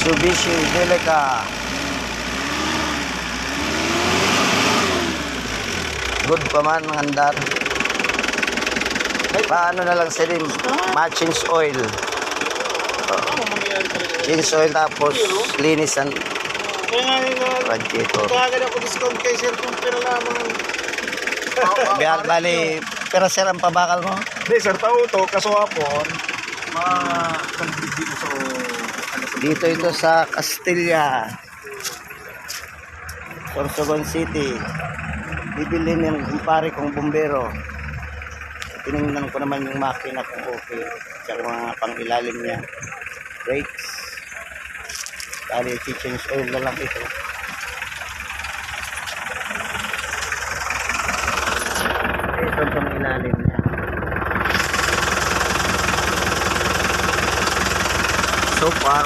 Mitsubishi Delica. Good pa man ang andar. Paano na lang sila change oil. Change oil tapos linis ang radiator. Kaya ako discount kay sir kung pera lamang. Bali, pero sir ang pabakal mo? Hindi sir, tao to, kaso hapon, dito sa Dito ito sa Castilla, Sorsogon City. Bibili ng kumpare kong bumbero. Tinignan ko naman yung makina kung okay. Tsaka mga pang-ilalim niya. Brakes. Bali, change oil na lang ito. Ito ang pang-ilalim niya. So far,